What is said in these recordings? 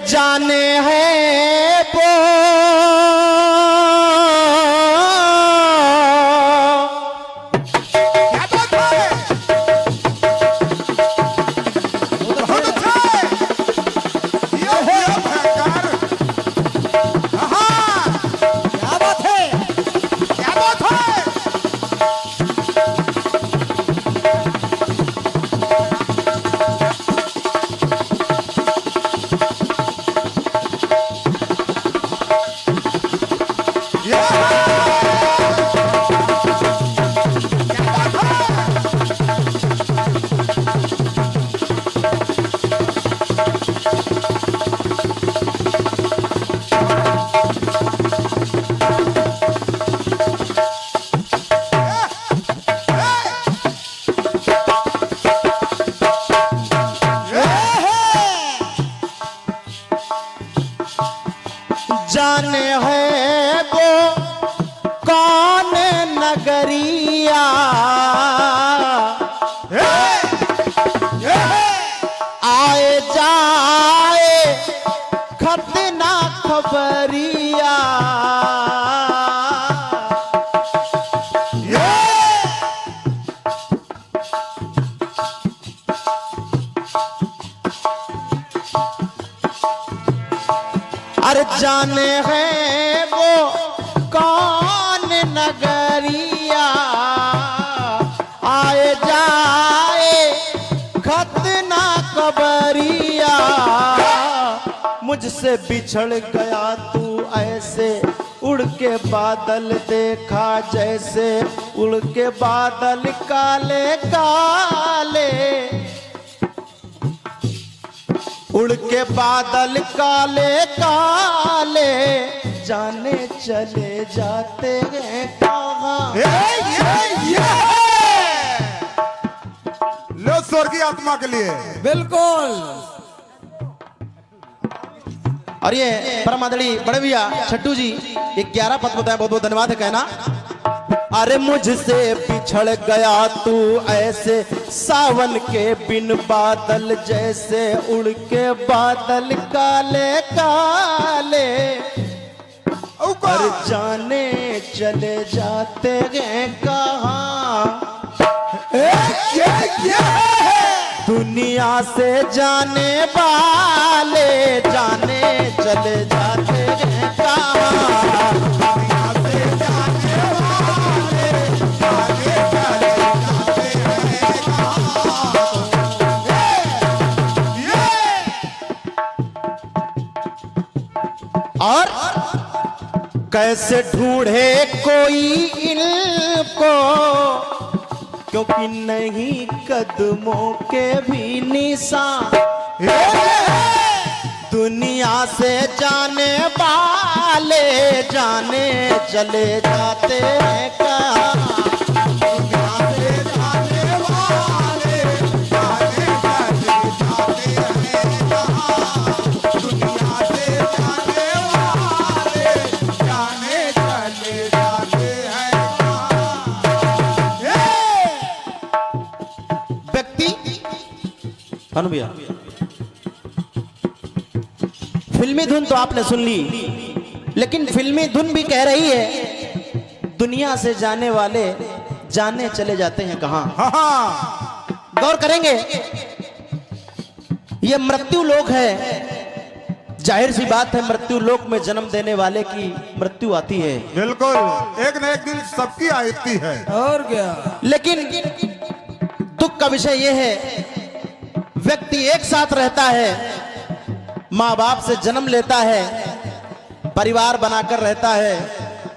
जाने है वो जाने है वो कौन नगरिया आए जाए खत ना खबरिया अरे जाने है वो कौन नगरिया आए जाए खत ना खबरिया मुझसे बिछड़ गया तू ऐसे उड़ के बादल देखा जैसे उड़ के बादल काले काले उड़ के बादल काले काले जाने चले जाते हैं कहाँ। लो स्वर्गीय आत्मा के लिए बिल्कुल। और ये परम आदरणीय बड़े भैया छट्टू जी 11 पद बताया, बहुत बहुत धन्यवाद है कहना। अरे मुझसे बिछड़ गया तू ऐसे सावन के बिन बादल जैसे उड़ के बादल काले काले और जाने चले जाते हैं कहाँ। दुनिया से जाने वाले जाने चले जाते हैं कहाँ। और कैसे ढूंढे कोई इनको क्योंकि नहीं कदमों के भी निशान। दुनिया से जाने वाले जाने चले जाते हैं कहाँ। भैया फिल्मी धुन तो आपने सुन ली, लेकिन फिल्मी धुन भी कह रही है दुनिया से जाने वाले जाने चले जाते हैं कहां। गौर करेंगे ये मृत्यु लोक है, जाहिर सी बात है मृत्यु लोक में जन्म देने वाले की मृत्यु आती है। बिल्कुल, एक न एक दिन सबकी आती है और क्या। लेकिन दुख का विषय यह है व्यक्ति एक साथ रहता है, माँ बाप से जन्म लेता है, परिवार बनाकर रहता है,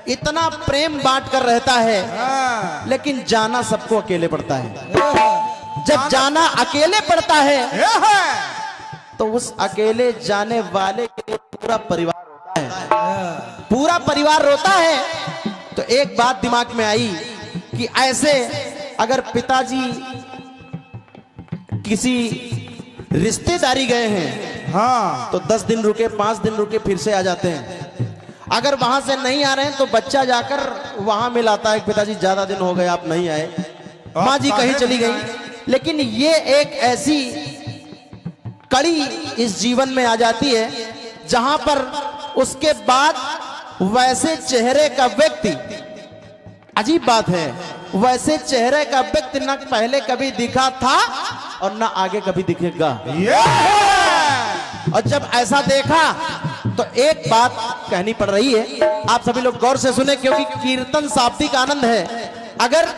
इतना प्रेम बांट कर रहता है, लेकिन जाना सबको अकेले पड़ता है। जब जाना अकेले पड़ता है तो उस अकेले जाने वाले के लिए पूरा परिवार रोता है, पूरा परिवार रोता है। तो एक बात दिमाग में आई कि ऐसे अगर पिताजी किसी रिश्तेदारी गए हैं हाँ तो 10 दिन रुके, 5 दिन रुके, फिर से आ जाते हैं। अगर वहां से नहीं आ रहे हैं तो बच्चा जाकर वहां मिलाता है, पिताजी ज्यादा दिन हो गए आप नहीं आए, माँ जी कहीं चली गई। लेकिन ये एक ऐसी कड़ी इस जीवन में आ जाती है जहां पर उसके बाद वैसे चेहरे का व्यक्ति, अजीब बात है, वैसे चेहरे का व्यक्ति न पहले कभी दिखा था और न आगे कभी दिखेगा। और जब ऐसा देखा तो एक बात कहनी पड़ रही है, आप सभी लोग गौर से सुने, क्योंकि कीर्तन शाब्दिक आनंद है। अगर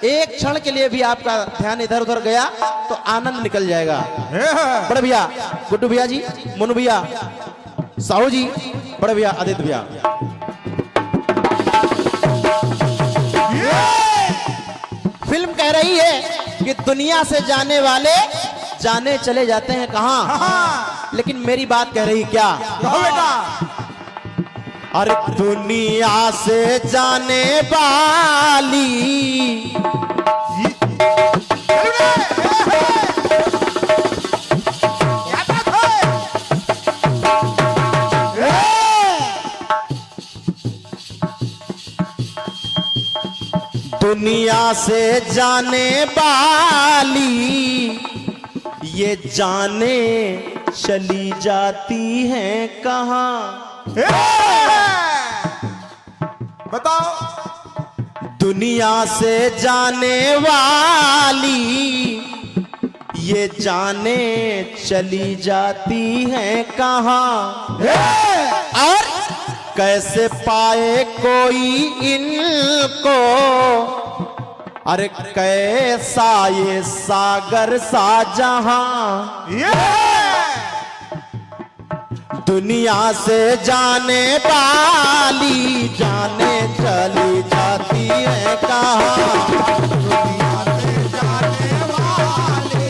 एक क्षण के लिए भी आपका ध्यान इधर उधर गया तो आनंद निकल जाएगा। बड़े भैया गुड्डू भैया जी, मुन्नू भैया, साहू जी, बड़े भैया आदित्य भैया, फिल्म कह रही है कि दुनिया से जाने वाले जाने चले जाते हैं कहां, लेकिन मेरी बात कह रही क्या? अरे दुनिया से जाने वाली दुनिया से जाने वाली ये जाने चली जाती हैं कहां? बताओ। दुनिया से जाने वाली ये जाने चली जाती हैं कहां? और कैसे पाए कोई इनको, अरे कैसा ये सागर सा जहां? दुनिया से जाने वाली जाने चली जाती है कहां? दुनिया से जाने वाली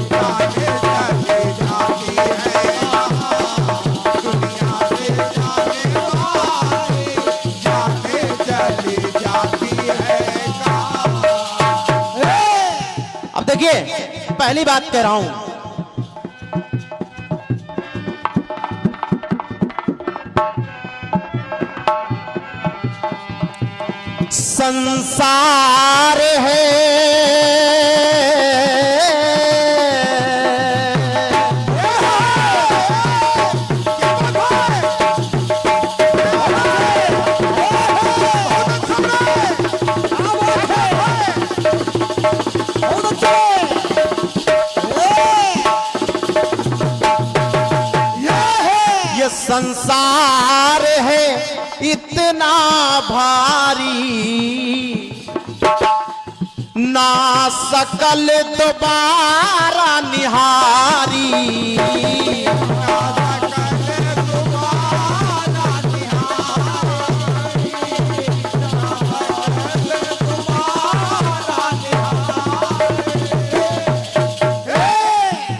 जाने चली जाती है कहां? दुनिया से जाने वाली जाने चली जाती है कहां? अब देखिए, पहली बात कह रहा हूं, संसार है ये संसार है इतना भारी, ना सकल दोबारा निहारी।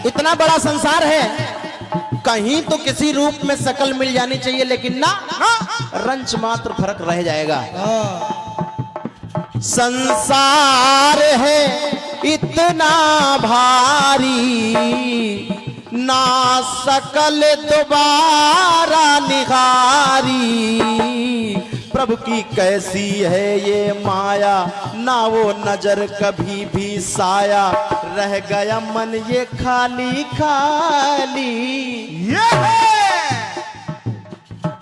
इतना बड़ा संसार है, कहीं तो किसी रूप में शकल मिल जानी चाहिए, लेकिन ना, रंच मात्र फर्क रह जाएगा। संसार है इतना भारी, ना शकल दोबारा निहारी। प्रभु की कैसी है ये माया, ना वो नजर कभी भी साया, रह गया मन ये खाली खाली,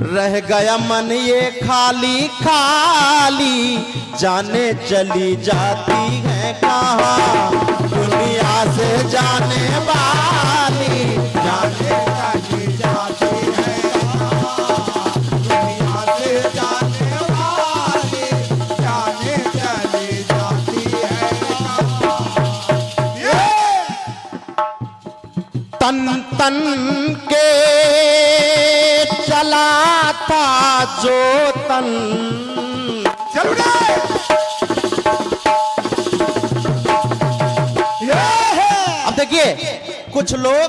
रह गया मन ये खाली खाली, जाने चली जाती है कहां? दुनिया से जाने वाली जाने चली जाती है कहां? दुनिया से जाने वाली जाने चली जाती है कहां? तन तन के चला था जो तन, चलो अब देखिए, कुछ लोग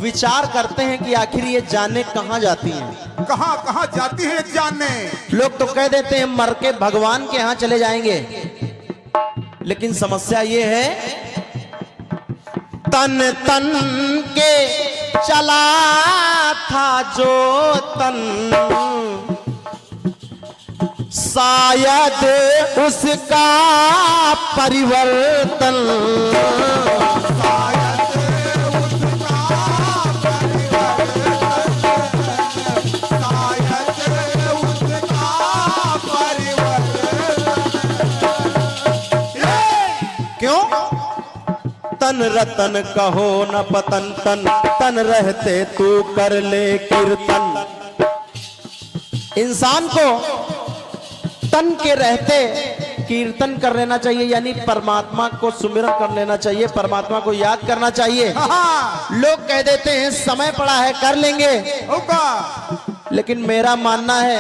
विचार करते हैं कि आखिर ये जाने कहां जाती हैं। कहां कहां जाती है जानने? लोग तो कह देते हैं मर के भगवान के यहां चले जाएंगे, लेकिन समस्या ये है, तन तन के चला था जो तन, शायद उसका परिवर्तन, तन रतन कहो न पतन, तन तन रहते तू कर ले कीर्तन। इंसान को तन के रहते कीर्तन कर लेना चाहिए, यानी परमात्मा को सुमिरन कर लेना चाहिए, परमात्मा को याद करना चाहिए। लोग कह देते हैं समय पड़ा है कर लेंगे, लेकिन मेरा मानना है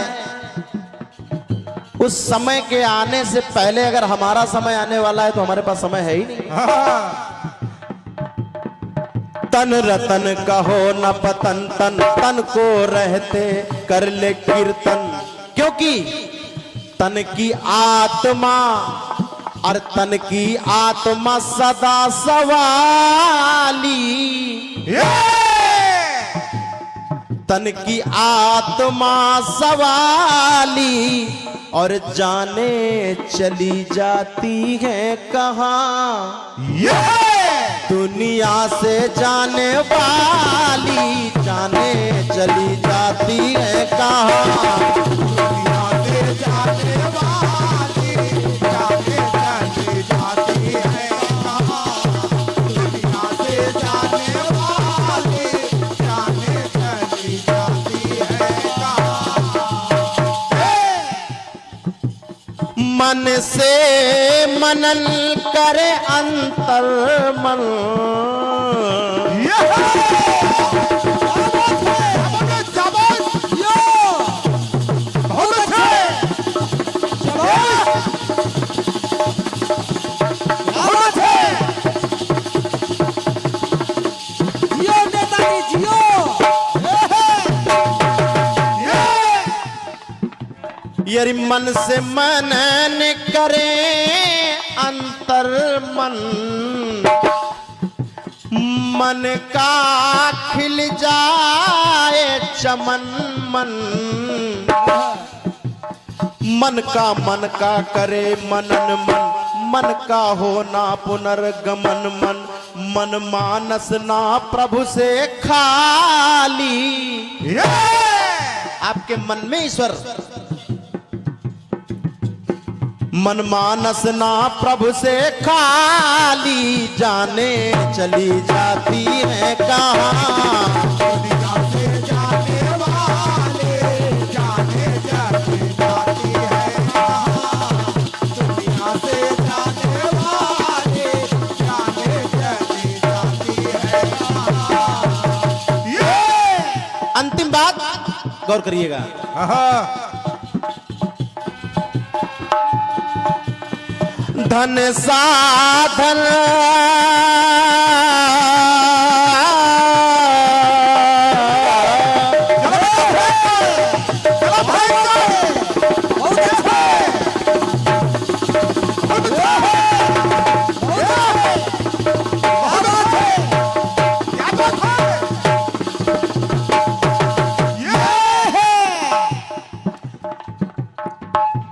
उस समय के आने से पहले अगर हमारा समय आने वाला है तो हमारे पास समय है ही नहीं। तन रतन कहो न पतन, तन तन को रहते कर ले कीर्तन। क्योंकि तन की आत्मा और तन की आत्मा सदा सवाली, तन की आत्मा सवाली और जाने चली जाती है कहाँ। दुनिया से जाने वाली जाने चली जाती है कहाँ। दुनिया से जाने वाली जाने चली जाती है कहाँ। दुनिया से जाने वाली जाने चली जाती है कहाँ। मन से मनन करे अंतर मन, यदि मन से मनन करे अंतर मन, मन का खिल जाए चमन मन। मन का करे मनन मन, मन का होना पुनर्गमन मन। मन मानस ना प्रभु से खाली। आपके मन में ईश्वर, मन मानस ना प्रभु से खाली जाने चली जाती है कहाँ। दुनिया से जाने वाले जाने चली जाती है कहाँ। दुनिया से जाने वाले जाने चली जाती है कहाँ। अंतिम बात गौर करिएगा। धन साधन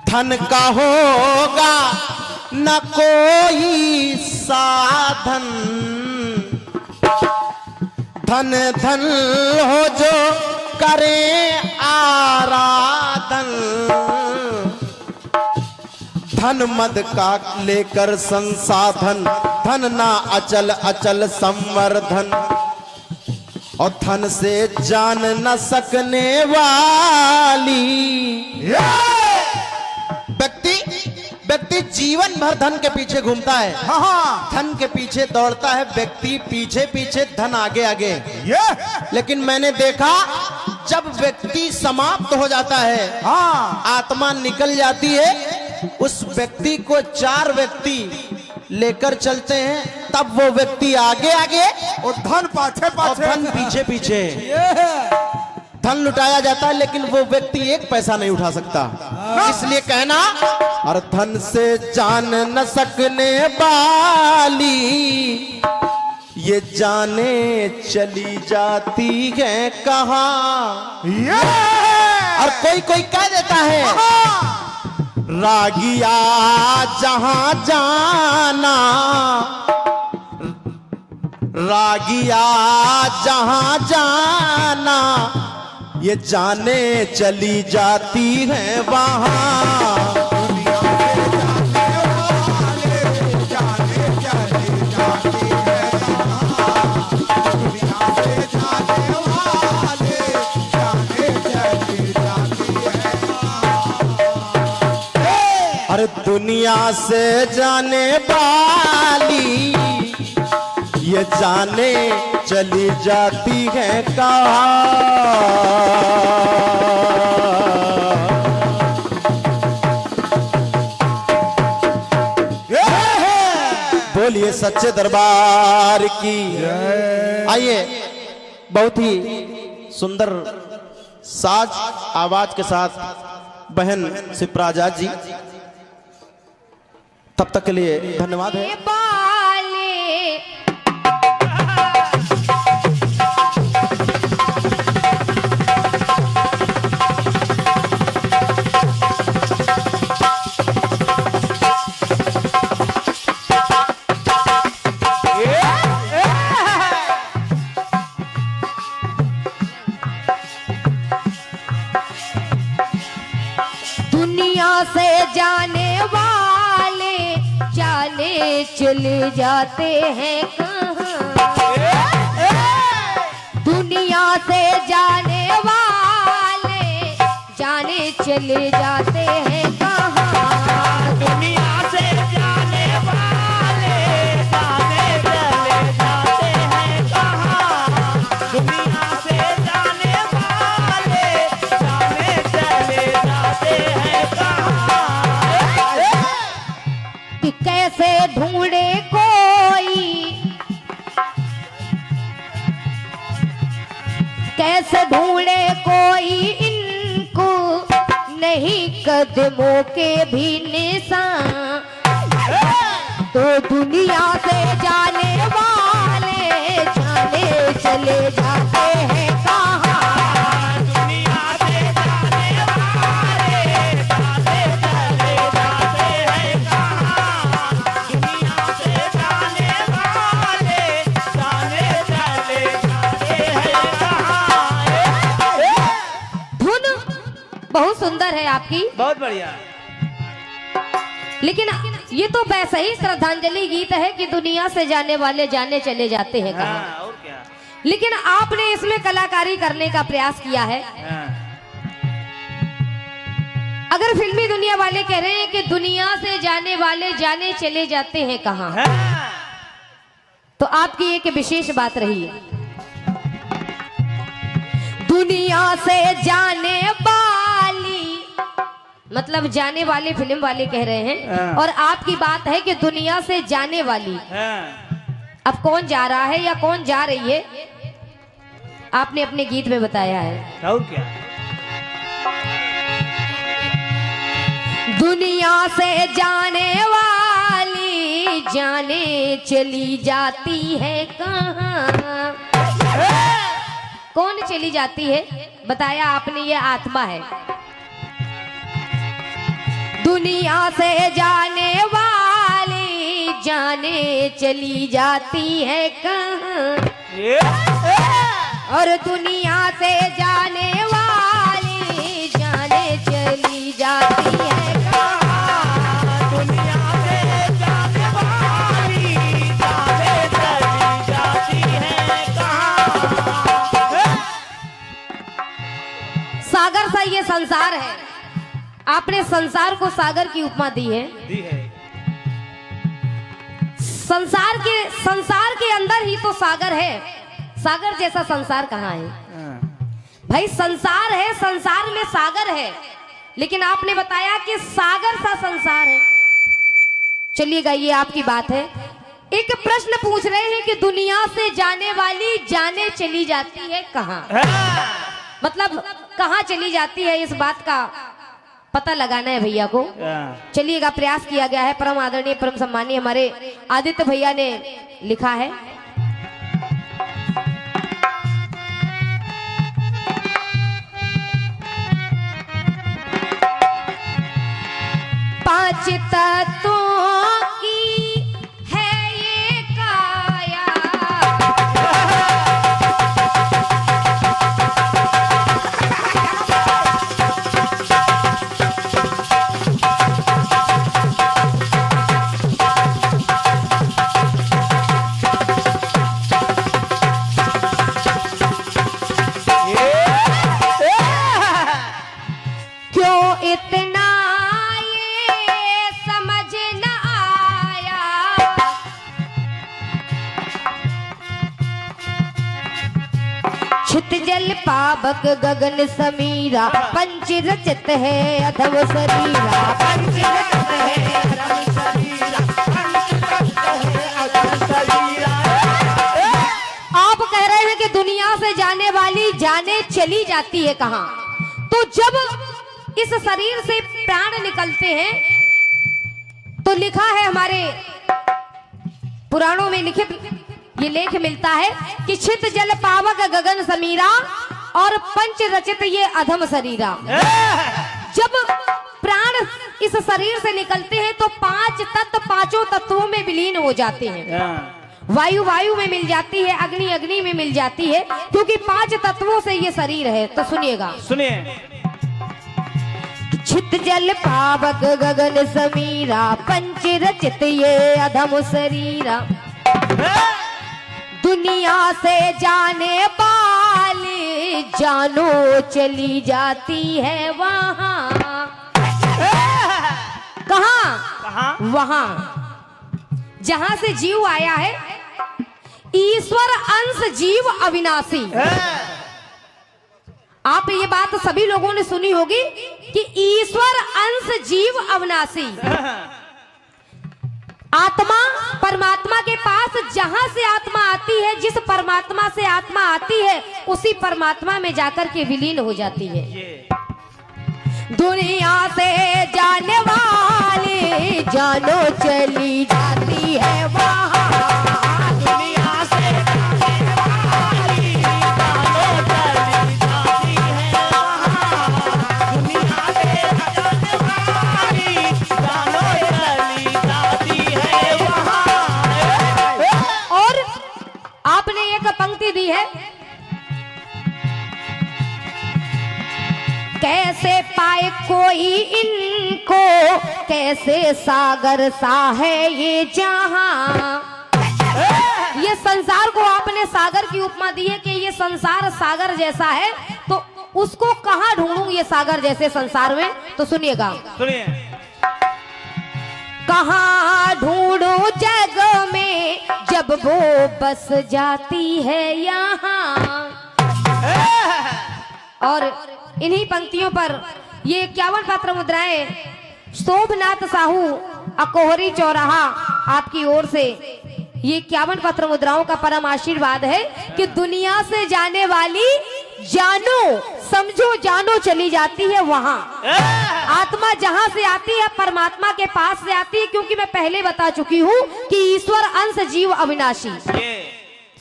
धन का होगा न कोई साधन, धन धन हो जो करे आराधन। धन मद का लेकर संसाधन, धन ना अचल अचल संवर्धन। और धन से जान न सकने वाली व्यक्ति जीवन भर धन के पीछे घूमता है, धन के पीछे दौड़ता है व्यक्ति, पीछे पीछे धन आगे आगे। लेकिन मैंने देखा जब व्यक्ति समाप्त हो जाता है, आत्मा निकल जाती है, उस व्यक्ति को चार व्यक्ति लेकर चलते हैं, तब वो व्यक्ति आगे आगे और धन पाछे और पाछे। धन पीछे पीछे। धन लुटाया जाता है लेकिन वो व्यक्ति एक पैसा नहीं उठा सकता। इसलिए कहना, और धन से जान न सकने वाली ये जाने चली जाती है कहाँ। और कोई कोई कह देता है रागिया जहां जाना, रागिया जहां जाना ये जाने चली जाती है वहां। दुनिया से जाने वाले जाने चली जाती है दुनिया से जाने वाली ये जाने चली जाती है कहाँ। बोलिए सच्चे दरबार की। आइए, बहुत ही सुंदर साज आवाज के साथ बहन सिप्राजा जी, तब तक के लिए धन्यवाद है। दुनिया से जाने वाले जाने चले जाते हैं कहाँ। दुनिया से जाने वाले जाने चले जाते हैं कहाँ। दुनिया से जाने वाले जाने चले जाते हैं कहाँ। दुनिया से जाने वाले जाने चले जाते हैं कहाँ। कि कैसे ढूंढे कोई, कैसे ढूंढे कोई इनको नहीं कदमों के भी निशान। तो दुनिया से जाने वाले जाने चले जाते हैं कहाँ। दुनिया से जाने वाले जाने चले जाते हैं कहाँ। दुनिया से जाने वाले जाने चले जाते हैं कहाँ। धुन बहुत सुंदर है आपकी, बहुत बढ़िया। लेकिन ये तो वैसा ही श्रद्धांजलि गीत है कि दुनिया से जाने वाले जाने चले जाते हैं कहाँ। हाँ, और क्या। लेकिन आपने इसमें कलाकारी करने का प्रयास किया है। हाँ, अगर फिल्मी दुनिया वाले कह रहे हैं कि दुनिया से जाने वाले जाने चले जाते हैं कहाँ, हाँ। तो आपकी एक विशेष बात रही है। दुनिया से जाने वाली मतलब जाने वाले फिल्म वाले कह रहे हैं, हाँ। और आपकी बात है कि दुनिया से जाने वाली। हाँ, अब कौन जा रहा है या कौन जा रही है, आपने अपने गीत में बताया है। और क्या। दुनिया से जाने वाली जाने चली जाती है कहाँ। कौन चली जाती है, बताया आपने, ये आत्मा है। दुनिया से जाने वाली जाने चली जाती है कहाँ। और दुनिया से जाने वाली जाने चली जाती है कहाँ। दुनिया से जाने वाली जाने चली जाती है कहाँ। सागर सा ये संसार है, आपने संसार को सागर की उपमा दी है। दी है। संसार के अंदर ही तो सागर है, सागर जैसा संसार कहाँ है। हाँ, भाई संसार है, संसार में सागर है, लेकिन आपने बताया कि सागर सा संसार है। चलिएगा, ये आपकी बात है। एक प्रश्न पूछ रहे हैं कि दुनिया से जाने वाली जाने चली जाती है कहाँ। हाँ। मतलब कहाँ चली जाती है, इस बात का पता लगाना है भैया को। हाँ। चलिएगा, प्रयास किया गया है। परम आदरणीय परम सम्मानीय हमारे आदित्य भैया ने लिखा है। पांच तत्वों की है ये काया, क्यों इतना ये समझ छित जल पावक गगन समीरा, पंच रचित है अधम शरीरा। पंच रचित है अधम शरीरा, पंच रचित है अधम शरीरा। आप कह रहे हैं कि दुनिया से जाने वाली जाने चली जाती है कहाँ? तो जब इस शरीर से प्राण निकलते हैं तो लिखा है हमारे पुराणों में लिखित ये लेख मिलता है कि छित जल पावक गगन समीरा और पंच रचित ये अधम शरीरा। जब प्राण इस शरीर से निकलते हैं तो पांच तत्व पांचों तत्वों में विलीन हो जाते हैं। वायु वायु में मिल जाती है, अग्नि अग्नि में मिल जाती है, क्योंकि पांच तत्वों से ये शरीर है। तो सुनिएगा, सुनिए। छित जल पावक गगन समीरा, पंच रचित ये अधम शरीरा। दुनिया से जाने वाली जानो चली जाती है वहाँ। कहाँ? कहाँ? वहाँ जहाँ से जीव आया है। ईश्वर अंश जीव अविनाशी। आप ये बात सभी लोगों ने सुनी होगी कि ईश्वर अंश जीव अविनाशी। आत्मा परमात्मा के पास जहां से आत्मा आती है, जिस परमात्मा से आत्मा आती है, उसी परमात्मा में जाकर के विलीन हो जाती है। दुनिया से जाने वाली जानो चली जाती है वहाँ। दुनिया से जाने वाली जानो चली जाती है वहाँ। दुनिया से जाने वाली जानो चली जाती है वहाँ। और आपने एक पंक्ति दी है, कैसे पाए कोई इनको, कैसे सागर सा है ये जहां। ये संसार को आपने सागर की उपमा दी है कि ये संसार सागर जैसा है, तो उसको कहाँ ढूंढूं ये सागर जैसे संसार में? तो सुनिएगा, सुनिए। कहाँ ढूंढूं जग में जब वो बस जाती है यहाँ। और इन्हीं पंक्तियों पर ये 51 पत्र मुद्राएं शोभनाथ साहू अकोहरी चौराहा आपकी ओर से ये 51 पत्र मुद्राओं का परम आशीर्वाद है कि दुनिया से जाने वाली जानो समझो जानो चली जाती है वहां। आत्मा जहां से आती है परमात्मा के पास से आती है, क्योंकि मैं पहले बता चुकी हूं कि ईश्वर अंश जीव अविनाशी।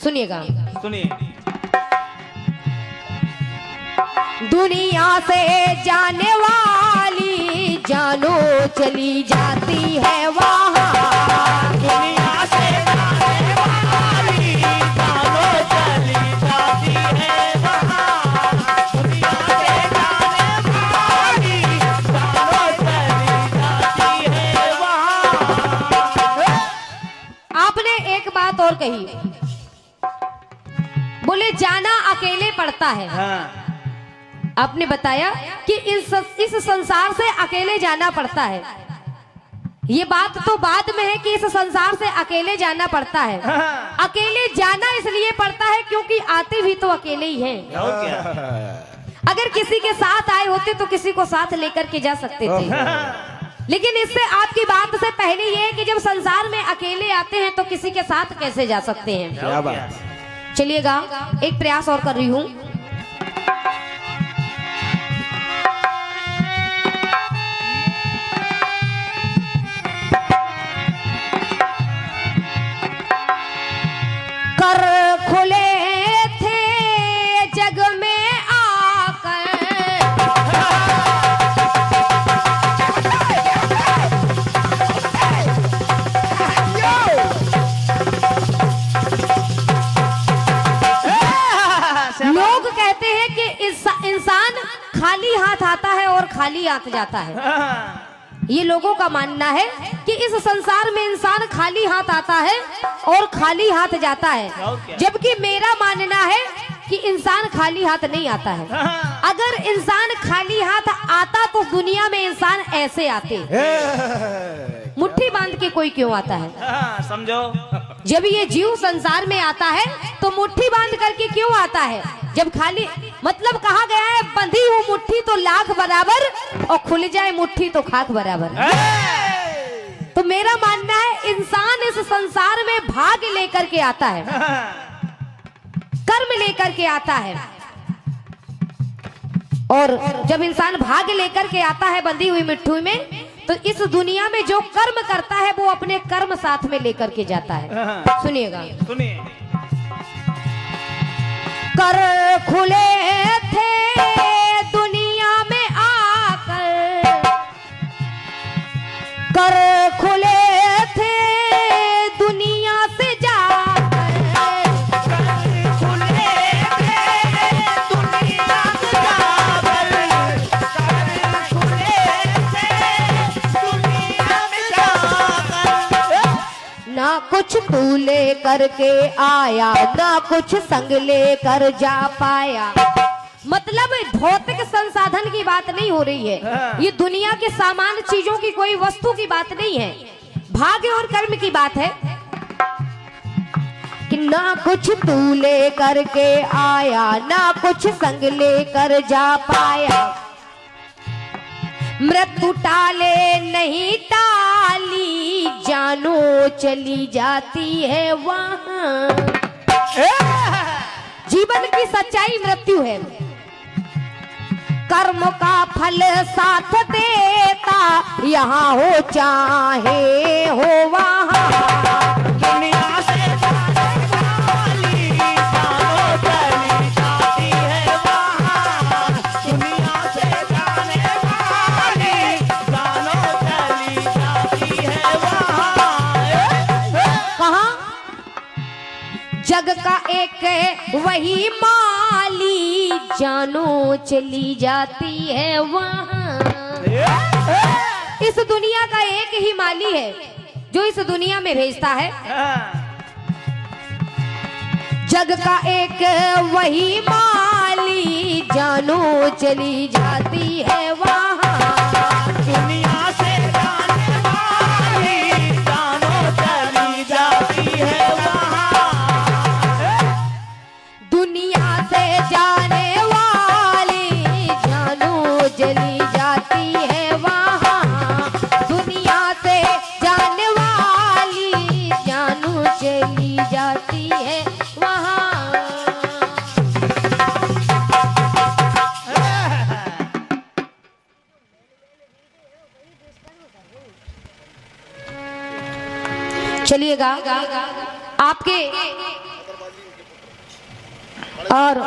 सुनिएगा, सुनिए। दुनिया से जाने वाली जानो चली जाती है वहाँ। दुनिया से जाने वाली जानो चली जाती है वहाँ। दुनिया से जाने वाली जानो चली जाती है वहाँ। आपने एक बात और कही, बोले जाना अकेले पड़ता है। हाँ। आपने बताया कि इस संसार से अकेले जाना पड़ता है। ये बात तो बाद में है कि इस संसार से अकेले जाना पड़ता है। अकेले जाना इसलिए पड़ता है क्योंकि आते भी तो अकेले ही हैं। और क्या? अगर किसी के साथ आए होते तो किसी को साथ लेकर के जा सकते थे, लेकिन इससे आपकी बात से पहले ये है कि जब संसार में अकेले आते हैं तो किसी के साथ कैसे जा सकते हैं। क्या बात? चलिएगा, एक प्रयास और कर रही हूँ। कर खुले थे जग में आकर, लोग कहते हैं कि इंसान खाली हाथ आता है और खाली हाथ जाता है। ये लोगों का मानना है कि इस संसार में इंसान खाली हाथ आता है और खाली हाथ जाता है, जबकि मेरा मानना है कि इंसान खाली हाथ नहीं आता है। अगर इंसान खाली हाथ आता तो दुनिया में इंसान ऐसे आते, मुट्ठी बांध के कोई क्यों आता है? समझो। जब ये जीव संसार में आता है तो मुट्ठी बांध करके क्यों आता है? जब खाली मतलब कहा गया है बंधी हूँ मुट्ठी तो लाख बराबर और खुल जाए मुट्ठी तो खाक बराबर। तो मेरा मानना है इंसान इस संसार में भाग लेकर के आता है, कर्म लेकर के आता है। और जब इंसान भाग लेकर के आता है बंधी हुई मिट्टी में, तो इस दुनिया में जो कर्म करता है वो अपने कर्म साथ में लेकर के जाता है। सुनिएगा, सुनिए। कर खुले थे दुनिया में आकर, कर खुले थे दुनिया से जाकर, खुले थे दुनिया से जाकर, खुले थे दुनिया में जाकर। ना कुछ तू ले करके आया, ना कुछ संग ले कर जा पाया। मतलब भौतिक संसाधन की बात नहीं हो रही है, ये दुनिया के सामान्य चीजों की कोई वस्तु की बात नहीं है, भाग्य और कर्म की बात है कि ना कुछ तू ले करके आया, ना कुछ संग ले कर जा पाया। मृत्यु टाले नहीं टाली, जानो चली जाती है वहां। जीवन की सच्चाई मृत्यु है, कर्म का फल साथ देता, यहाँ हो चाहे हो वहां। दुनिया से जाने वाली जानो चली जाती है वहाँ। दुनिया से जाने वाली जानो चली जाती है वहाँ। कहा जग का एक वही माली, जानो चली जाती है वहां। इस दुनिया का एक ही माली है जो इस दुनिया में भेजता है। जग का एक वही माली, जानो चली जाती है वहां। दुनिया से जाने वाली जानो चली जाती है वहाँ। दुनिया से जाने वाली जानो चली जाती है वहां। दुनिया से जाने वाली जानो चली जाती है वहां। चलिएगा आपके और